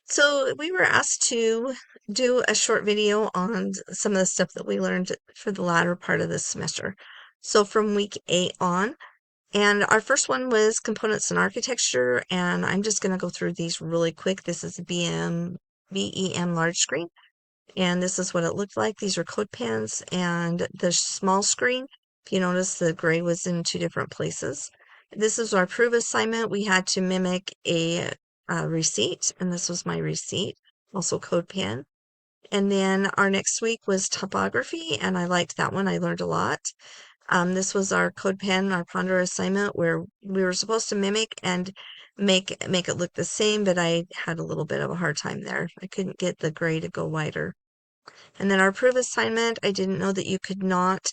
So we were asked to do a short video on some of the stuff that we learned for the latter part of this semester. So from week 8 on, and our first one was components and architecture, and I'm just going to go through these really quick. This is BEM large screen, and this is what it looked like. These are CodePens, and the small screen, if you notice, the gray was in two different places. This is our proof assignment. We had to mimic a receipt, and this was my receipt, also CodePen. And then our next week was topography, and I liked that one. I learned a lot. This was our CodePen, our Ponder assignment, where we were supposed to mimic and make it look the same, but I had a little bit of a hard time there. I couldn't get the gray to go wider. And then our proof assignment, I didn't know that you could not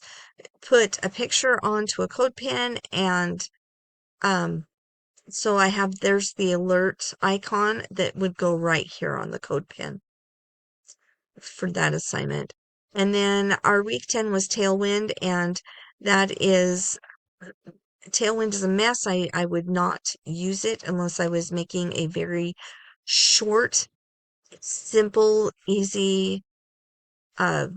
put a picture onto a CodePen, and um, so there's the alert icon that would go right here on the CodePen for that assignment. And then our week 10 was Tailwind, and that is, Tailwind is a mess. I would not use it unless I was making a very short, simple, easy uh,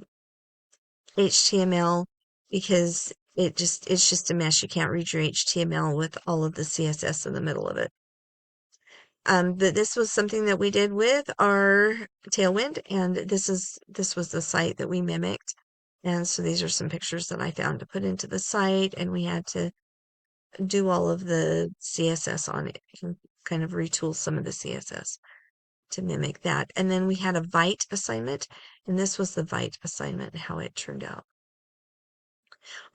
HTML, because it's just a mess. You can't read your HTML with all of the CSS in the middle of it. But this was something that we did with our Tailwind, and this was the site that we mimicked. And so these are some pictures that I found to put into the site, and we had to do all of the CSS on it, and kind of retool some of the CSS to mimic that. And then we had a Vite assignment, and this was the Vite assignment, how it turned out.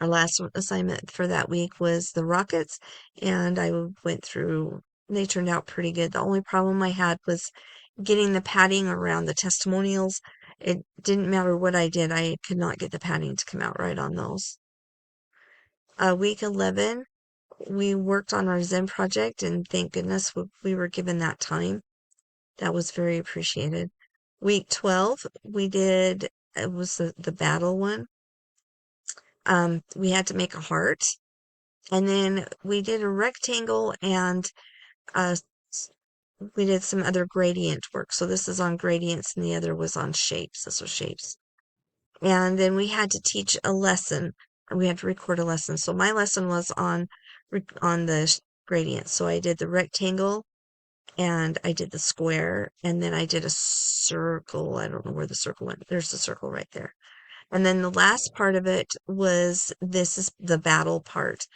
Our last assignment for that week was the rockets, and I went through, they turned out pretty good. The only problem I had was getting the padding around the testimonials. It didn't matter what I did, I could not get the padding to come out right on those. Week 11, we worked on our Zen project, and thank goodness we were given that time. That was very appreciated. Week 12, it was the battle one. We had to make a heart, and then we did a rectangle, and uh, we did some other gradient work. So this is on gradients, and the other was on shapes. This was shapes. And then we had to teach a lesson. We had to record a lesson. So my lesson was on the gradient. So I did the rectangle, and I did the square, and then I did a circle. I don't know where the circle went. There's the circle right there. And then the last part of it was, this is the battle part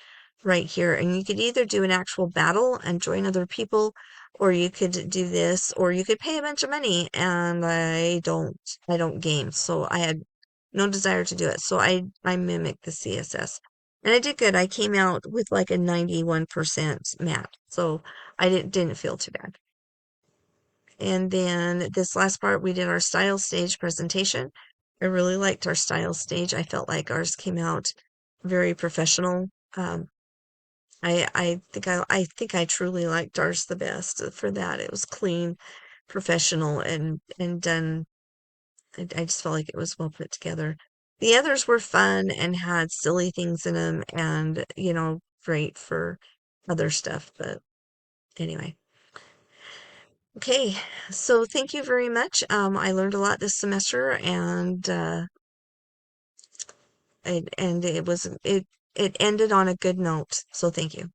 right here. And you could either do an actual battle and join other people, or you could do this, or you could pay a bunch of money. And I don't game. So I had no desire to do it. So I mimicked the CSS. And I did good. I came out with like a 91% math. So I didn't feel too bad. And then this last part, we did our style stage presentation. I really liked our style stage. I felt like ours came out very professional. I think I truly liked ours the best for that. It was clean, professional, and done. I just felt like it was well put together. The others were fun and had silly things in them, and great for other stuff. But anyway. Okay, so thank you very much. I learned a lot this semester, and it ended on a good note. So thank you.